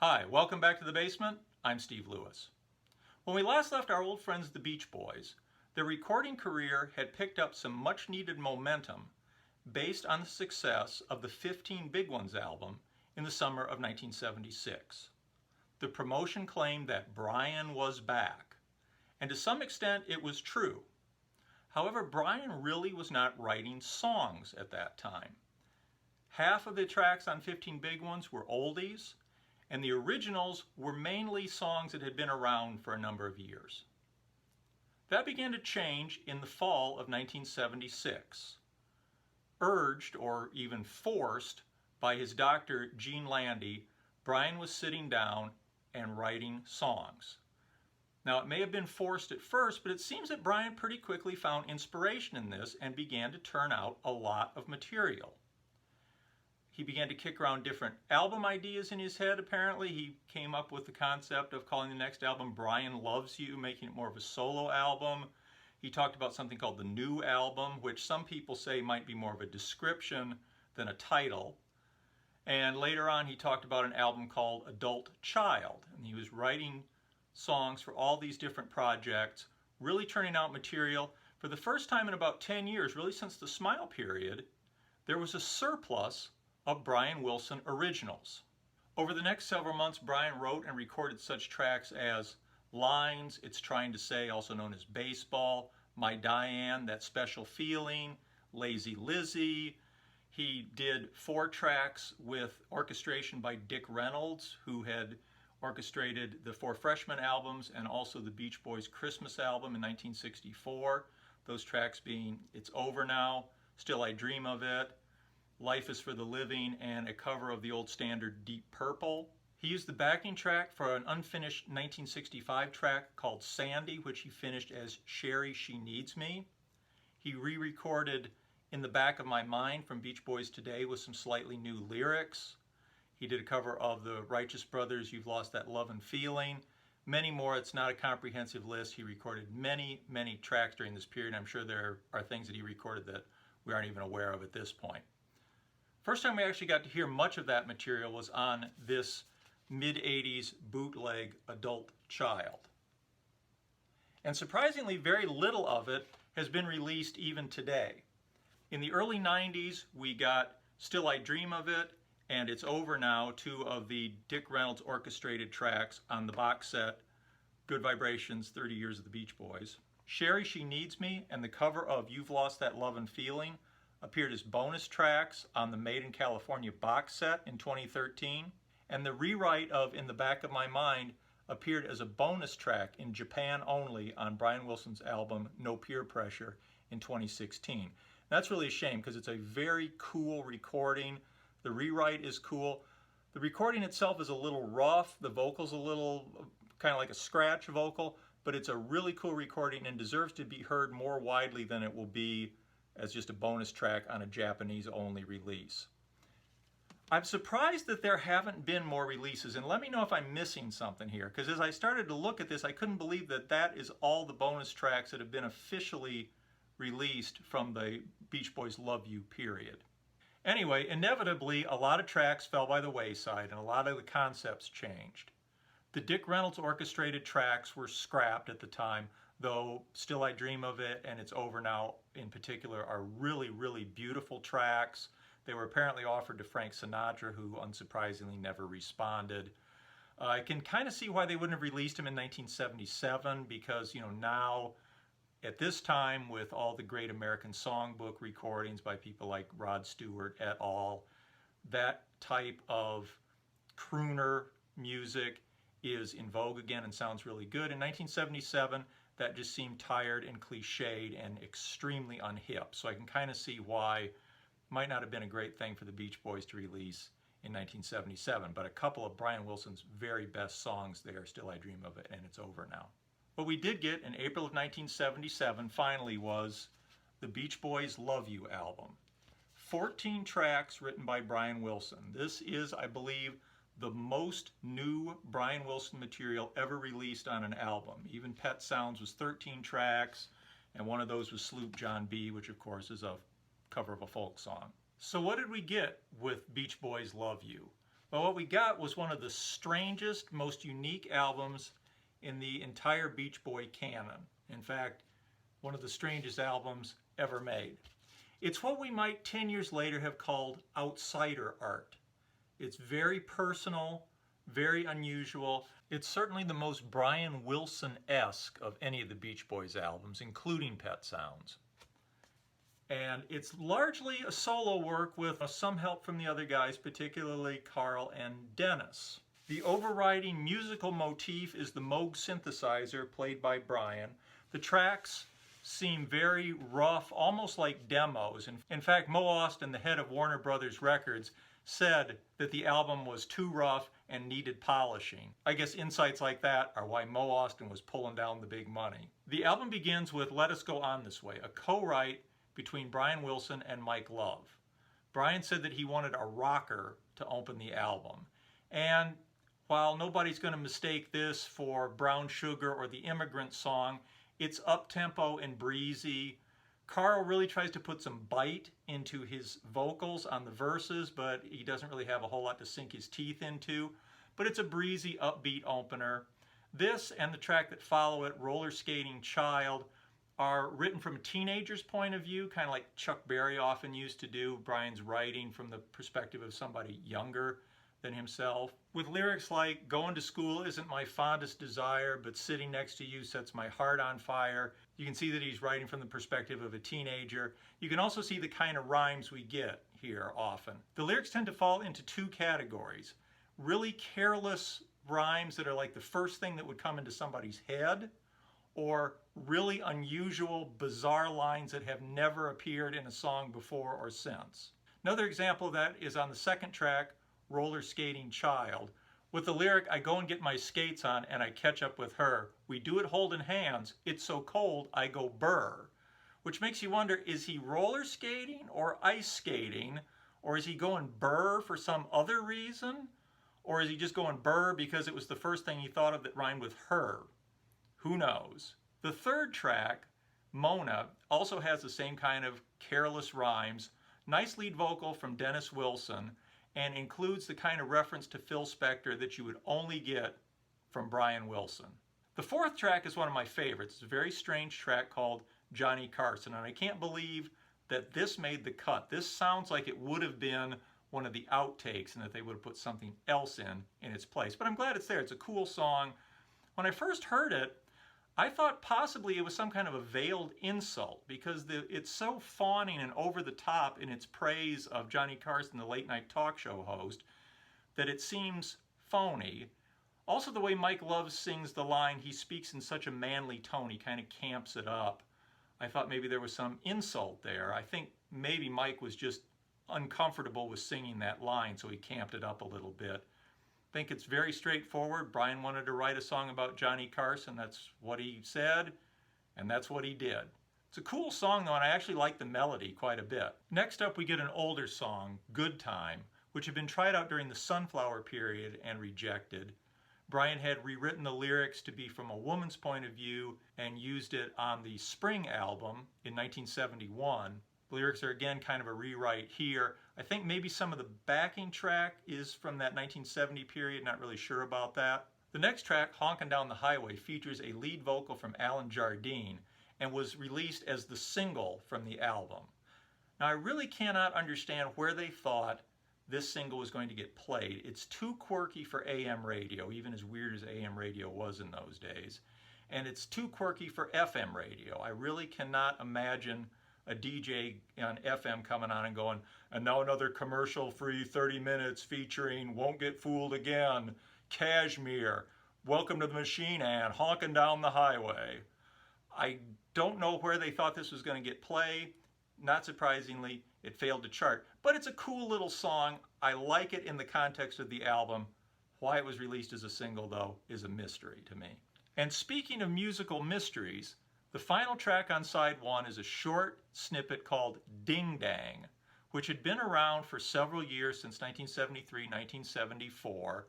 Hi, welcome back to the basement. I'm Steve Lewis. When we last left our old friends the Beach Boys, their recording career had picked up some much needed momentum based on the success of the 15 Big Ones album in the summer of 1976. The promotion claimed that Brian was back, and to some extent it was true. However, Brian really was not writing songs at that time. Half of the tracks on 15 Big Ones were oldies, and the originals were mainly songs that had been around for a number of years. That began to change in the fall of 1976. Urged, or even forced, by his doctor, Gene Landy, Brian was sitting down and writing songs. Now, it may have been forced at first, but it seems that Brian pretty quickly found inspiration in this and began to turn out a lot of material. He began to kick around different album ideas in his head, apparently. He came up with the concept of calling the next album Brian Loves You, making it more of a solo album. He talked about something called the New Album, which some people say might be more of a description than a title. And later on, he talked about an album called Adult Child. And he was writing songs for all these different projects, really turning out material. For the first time in about 10 years, really since the Smile period, there was a surplus of Brian Wilson originals. Over the next several months, Brian wrote and recorded such tracks as Lines, It's Trying to Say, also known as Baseball, My Diane, That Special Feeling, Lazy Lizzie. He did 4 tracks with orchestration by Dick Reynolds, who had orchestrated the 4 Freshmen albums and also the Beach Boys' Christmas album in 1964. Those tracks being It's Over Now, Still I Dream of It, Life is for the Living, and a cover of the old standard Deep Purple. He used the backing track for an unfinished 1965 track called Sandy, which he finished as Sherry, She Needs Me. He re-recorded In the Back of My Mind from Beach Boys Today with some slightly new lyrics. He did a cover of the Righteous Brothers' You've Lost That Love and Feeling. Many more. It's not a comprehensive list. He recorded many, many tracks during this period. I'm sure there are things that he recorded that we aren't even aware of at this point. First time we actually got to hear much of that material was on this mid-80s bootleg Adult Child. And surprisingly, very little of it has been released even today. In the early 90s, we got Still I Dream of It and It's Over Now, 2 of the Dick Reynolds orchestrated tracks on the box set Good Vibrations, 30 Years of the Beach Boys. Sherry, She Needs Me and the cover of You've Lost That Love and Feeling appeared as bonus tracks on the Made in California box set in 2013, and the rewrite of In the Back of My Mind appeared as a bonus track in Japan only on Brian Wilson's album No Peer Pressure in 2016. That's really a shame because it's a very cool recording. The rewrite is cool. The recording itself is a little rough. The vocal's a little kind of like a scratch vocal, but it's a really cool recording and deserves to be heard more widely than it will be as just a bonus track on a Japanese-only release. I'm surprised that there haven't been more releases, and let me know if I'm missing something here, because as I started to look at this, I couldn't believe that that is all the bonus tracks that have been officially released from the Beach Boys' Love You period. Anyway, inevitably, a lot of tracks fell by the wayside, and a lot of the concepts changed. The Dick Reynolds orchestrated tracks were scrapped at the time, though Still I Dream of It and It's Over Now in particular are really, really beautiful tracks. They were apparently offered to Frank Sinatra, who unsurprisingly never responded. I can kind of see why they wouldn't have released him in 1977 because, now at this time with all the great American songbook recordings by people like Rod Stewart et al., that type of crooner music is in vogue again and sounds really good. In 1977, that just seemed tired and cliched and extremely unhip. So I can kind of see why it might not have been a great thing for the Beach Boys to release in 1977. But a couple of Brian Wilson's very best songs there, Still I Dream of It and It's Over Now. What we did get in April of 1977 finally was the Beach Boys' Love You album. 14 tracks written by Brian Wilson. This is, I believe, the most new Brian Wilson material ever released on an album. Even Pet Sounds was 13 tracks, and one of those was Sloop John B., which of course is a cover of a folk song. So what did we get with Beach Boys' Love You? Well, what we got was one of the strangest, most unique albums in the entire Beach Boy canon. In fact, one of the strangest albums ever made. It's what we might 10 years later have called outsider art. It's very personal, very unusual. It's certainly the most Brian Wilson-esque of any of the Beach Boys albums, including Pet Sounds. And it's largely a solo work with some help from the other guys, particularly Carl and Dennis. The overriding musical motif is the Moog synthesizer played by Brian. The tracks seem very rough, almost like demos. In fact, Mo Austin, the head of Warner Brothers Records, said that the album was too rough and needed polishing. I guess insights like that are why Mo Austin was pulling down the big money. The album begins with Let Us Go On This Way, a co-write between Brian Wilson and Mike Love. Brian said that he wanted a rocker to open the album. And while nobody's going to mistake this for Brown Sugar or the Immigrant Song, it's up-tempo and breezy. Carl really tries to put some bite into his vocals on the verses, but he doesn't really have a whole lot to sink his teeth into. But it's a breezy, upbeat opener. This and the track that follow it, Roller Skating Child, are written from a teenager's point of view, kind of like Chuck Berry often used to do. Brian's writing from the perspective of somebody younger than himself, with lyrics like, going to school isn't my fondest desire, but sitting next to you sets my heart on fire. You can see that he's writing from the perspective of a teenager. You can also see the kind of rhymes we get here often. The lyrics tend to fall into two categories. Really careless rhymes that are like the first thing that would come into somebody's head, or really unusual, bizarre lines that have never appeared in a song before or since. Another example of that is on the second track, Roller Skating Child, with the lyric, I go and get my skates on and I catch up with her. We do it holding hands, it's so cold I go burr. Which makes you wonder, is he roller skating or ice skating? Or is he going burr for some other reason? Or is he just going burr because it was the first thing he thought of that rhymed with her? Who knows? The third track, Mona, also has the same kind of careless rhymes, nice lead vocal from Dennis Wilson, and includes the kind of reference to Phil Spector that you would only get from Brian Wilson. The fourth track is one of my favorites. It's a very strange track called Johnny Carson, and I can't believe that this made the cut. This sounds like it would have been one of the outtakes and that they would have put something else in its place. But I'm glad it's there. It's a cool song. When I first heard it, I thought possibly it was some kind of a veiled insult because it's so fawning and over the top in its praise of Johnny Carson, the late night talk show host, that it seems phony. Also, the way Mike Love sings the line, he speaks in such a manly tone, he kind of camps it up. I thought maybe there was some insult there. I think maybe Mike was just uncomfortable with singing that line, so he camped it up a little bit. I think it's very straightforward. Brian wanted to write a song about Johnny Carson. That's what he said, and that's what he did. It's a cool song, though, and I actually like the melody quite a bit. Next up, we get an older song, Good Time, which had been tried out during the Sunflower period and rejected. Brian had rewritten the lyrics to be from a woman's point of view and used it on the Spring album in 1971. The lyrics are again kind of a rewrite here. I think maybe some of the backing track is from that 1970 period, not really sure about that. The next track, Honkin' Down the Highway, features a lead vocal from Alan Jardine and was released as the single from the album. Now I really cannot understand where they thought this single was going to get played. It's too quirky for AM radio, even as weird as AM radio was in those days. And it's too quirky for FM radio. I really cannot imagine a DJ on FM coming on and going, and now another commercial-free 30 minutes featuring Won't Get Fooled Again, Cashmere, Welcome to the Machine and Honkin' Down the Highway. I don't know where they thought this was going to get played. Not surprisingly, it failed to chart. But it's a cool little song. I like it in the context of the album. Why it was released as a single, though, is a mystery to me. And speaking of musical mysteries, the final track on side one is a short snippet called Ding Dang, which had been around for several years since 1973, 1974.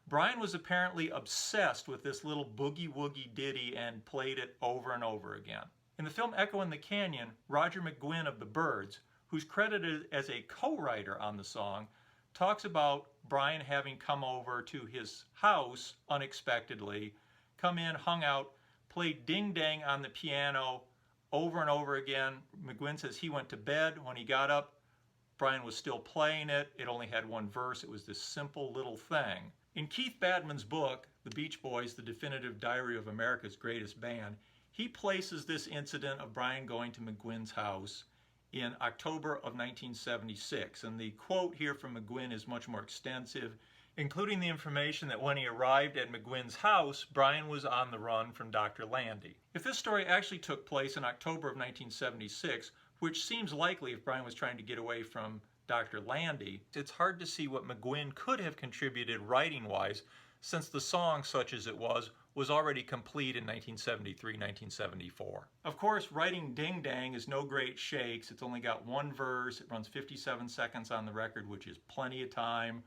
Brian was apparently obsessed with this little boogie-woogie ditty and played it over and over again. In the film Echo in the Canyon, Roger McGuinn of the Byrds, who's credited as a co-writer on the song, talks about Brian having come over to his house unexpectedly, come in, hung out, played Ding Dang on the piano over and over again. McGuinn says he went to bed. When he got up, Brian was still playing it. It only had one verse. It was this simple little thing. In Keith Badman's book, The Beach Boys, The Definitive Diary of America's Greatest Band, he places this incident of Brian going to McGuinn's house in October of 1976. And the quote here from McGuinn is much more extensive, including the information that when he arrived at McGuinn's house, Brian was on the run from Dr. Landy. If this story actually took place in October of 1976, which seems likely if Brian was trying to get away from Dr. Landy, it's hard to see what McGuinn could have contributed writing-wise, since the song, such as it was already complete in 1973-1974. Of course, writing Ding Dang is no great shakes. It's only got one verse. It runs 57 seconds on the record, which is plenty of time.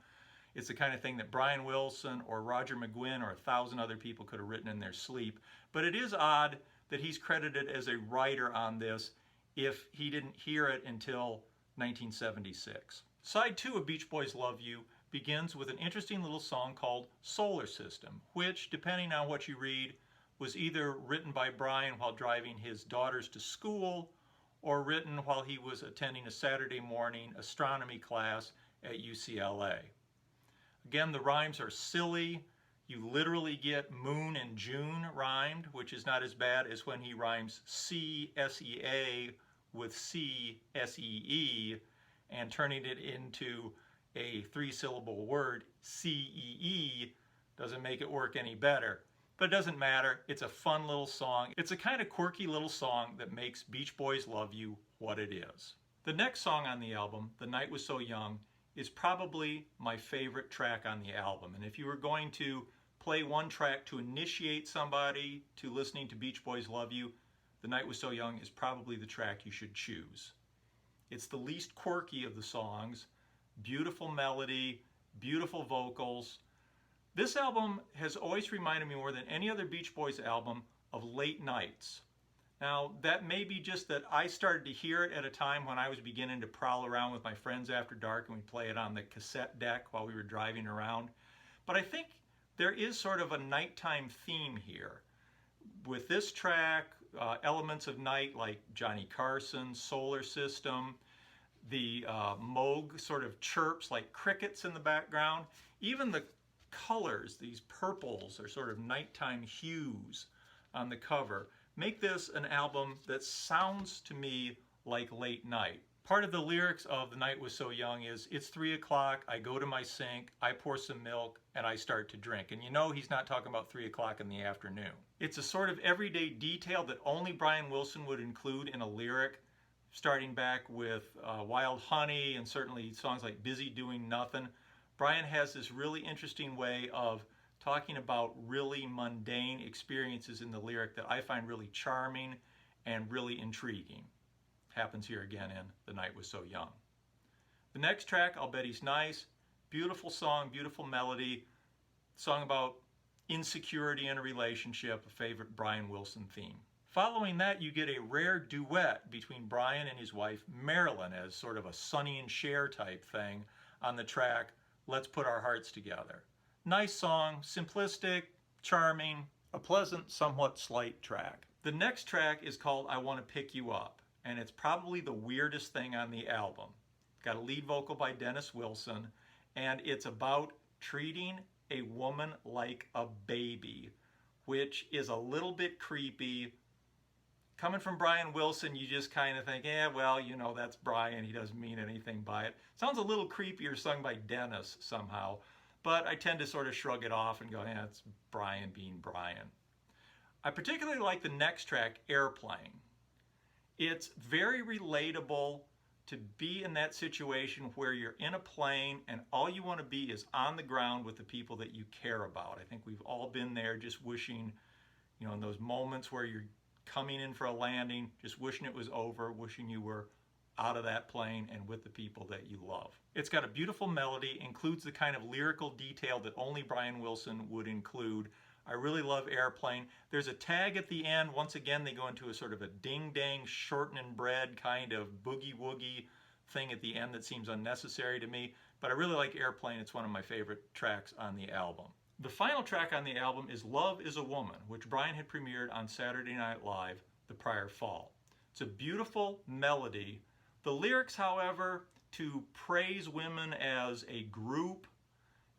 It's the kind of thing that Brian Wilson or Roger McGuinn or 1,000 other people could have written in their sleep. But it is odd that he's credited as a writer on this if he didn't hear it until 1976. Side 2 of Beach Boys Love You begins with an interesting little song called Solar System, which, depending on what you read, was either written by Brian while driving his daughters to school or written while he was attending a Saturday morning astronomy class at UCLA. Again, the rhymes are silly. You literally get moon and June rhymed, which is not as bad as when he rhymes C-S-E-A with C-S-E-E and turning it into a 3-syllable word, C-E-E, doesn't make it work any better. But it doesn't matter. It's a fun little song. It's a kind of quirky little song that makes Beach Boys Love You what it is. The next song on the album, The Night Was So Young, is probably my favorite track on the album. And if you were going to play one track to initiate somebody to listening to Beach Boys Love You, The Night Was So Young is probably the track you should choose. It's the least quirky of the songs. Beautiful melody, beautiful vocals. This album has always reminded me more than any other Beach Boys album of late nights. Now, that may be just that I started to hear it at a time when I was beginning to prowl around with my friends after dark and we'd play it on the cassette deck while we were driving around. But I think there is sort of a nighttime theme here. With this track, elements of night like Johnny Carson, Solar System, the Moog sort of chirps like crickets in the background. Even the colors, these purples are sort of nighttime hues on the cover, make this an album that sounds to me like late night. Part of the lyrics of The Night Was So Young is, it's 3 o'clock, I go to my sink, I pour some milk, and I start to drink. And you know he's not talking about 3 o'clock in the afternoon. It's a sort of everyday detail that only Brian Wilson would include in a lyric, starting back with Wild Honey and certainly songs like Busy Doing Nothing. Brian has this really interesting way of talking about really mundane experiences in the lyric that I find really charming and really intriguing. Happens here again in The Night Was So Young. The next track, I'll Bet He's Nice. Beautiful song, beautiful melody. Song about insecurity in a relationship, a favorite Brian Wilson theme. Following that, you get a rare duet between Brian and his wife Marilyn as sort of a Sonny and Cher type thing on the track Let's Put Our Hearts Together. Nice song, simplistic, charming, a pleasant, somewhat slight track. The next track is called I Want to Pick You Up, and it's probably the weirdest thing on the album. Got a lead vocal by Dennis Wilson, and it's about treating a woman like a baby, which is a little bit creepy. Coming from Brian Wilson, you just kind of think, well, you know, that's Brian. He doesn't mean anything by it. Sounds a little creepier sung by Dennis somehow, but I tend to sort of shrug it off and go, it's Brian being Brian. I particularly like the next track, Airplane. It's very relatable to be in that situation where you're in a plane and all you want to be is on the ground with the people that you care about. I think we've all been there just wishing, you know, in those moments where you're coming in for a landing, just wishing it was over, wishing you were out of that plane and with the people that you love. It's got a beautiful melody, includes the kind of lyrical detail that only Brian Wilson would include. I really love Airplane. There's a tag at the end. Once again, they go into a sort of a ding-dang, shortening bread kind of boogie-woogie thing at the end that seems unnecessary to me. but I really like Airplane. It's one of my favorite tracks on the album. The final track on the album is Love is a Woman, which Brian had premiered on Saturday Night Live the prior fall. It's a beautiful melody. The lyrics, however, to praise women as a group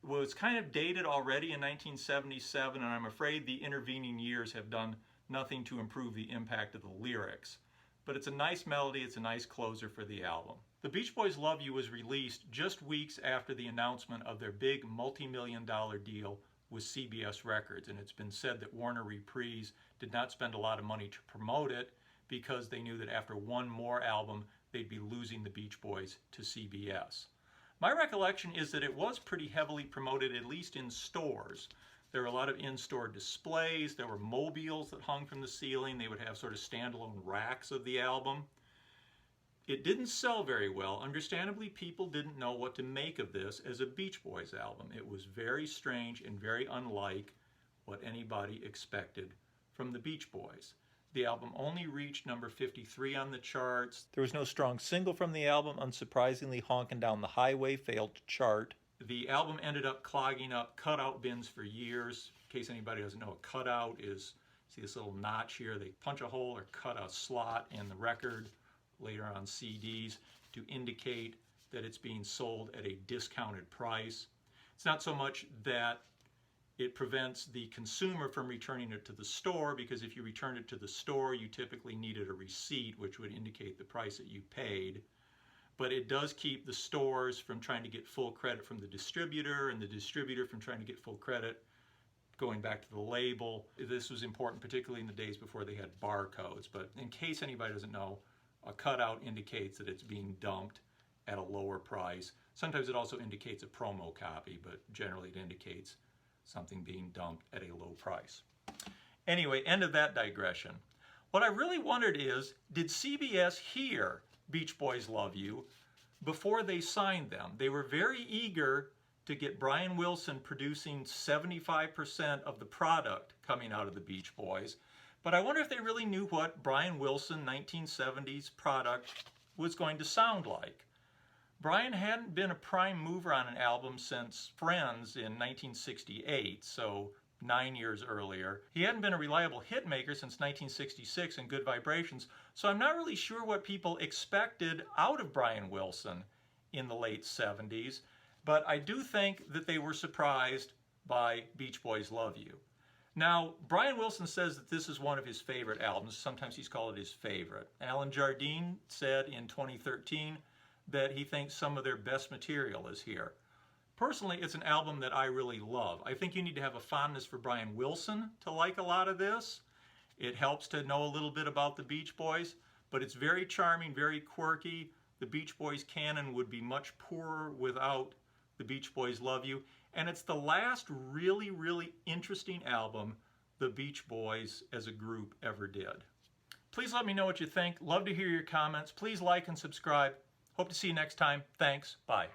was kind of dated already in 1977, and I'm afraid the intervening years have done nothing to improve the impact of the lyrics. But it's a nice melody, it's a nice closer for the album. The Beach Boys' Love You was released just weeks after the announcement of their big multi-million-dollar deal with CBS Records, and it's been said that Warner Reprise did not spend a lot of money to promote it because they knew that after one more album they'd be losing the Beach Boys to CBS. My recollection is that it was pretty heavily promoted, at least in stores. There were a lot of in-store displays, there were mobiles that hung from the ceiling, they would have sort of standalone racks of the album. It didn't sell very well. Understandably, people didn't know what to make of this as a Beach Boys album. It was very strange and very unlike what anybody expected from the Beach Boys. The album only reached number 53 on the charts. There was no strong single from the album. Unsurprisingly, Honkin' Down the Highway failed to chart. The album ended up clogging up cutout bins for years. In case anybody doesn't know, a cutout is, see this little notch here? They punch a hole or cut a slot in the record, later on CDs, to indicate that it's being sold at a discounted price. It's not so much that it prevents the consumer from returning it to the store, because if you return it to the store, you typically needed a receipt which would indicate the price that you paid. But it does keep the stores from trying to get full credit from the distributor, and the distributor from trying to get full credit going back to the label. This was important particularly in the days before they had barcodes, but in case anybody doesn't know, a cutout indicates that it's being dumped at a lower price. Sometimes it also indicates a promo copy, but generally it indicates something being dumped at a low price. Anyway, end of that digression. What I really wondered is, did CBS hear Beach Boys Love You before they signed them? They were very eager to get Brian Wilson producing 75% of the product coming out of the Beach Boys. But I wonder if they really knew what Brian Wilson 1970s product was going to sound like. Brian hadn't been a prime mover on an album since Friends in 1968, so 9 years earlier. He hadn't been a reliable hit maker since 1966 and Good Vibrations, so I'm not really sure what people expected out of Brian Wilson in the late 70s, but I do think that they were surprised by Beach Boys Love You. Now, Brian Wilson says that this is one of his favorite albums. Sometimes he's called it his favorite. Alan Jardine said in 2013 that he thinks some of their best material is here. Personally, it's an album that I really love. I think you need to have a fondness for Brian Wilson to like a lot of this. It helps to know a little bit about the Beach Boys, but it's very charming, very quirky. The Beach Boys canon would be much poorer without the Beach Boys Love You. And it's the last really, really interesting album the Beach Boys as a group ever did. Please let me know what you think. Love to hear your comments. Please like and subscribe. Hope to see you next time. Thanks. Bye.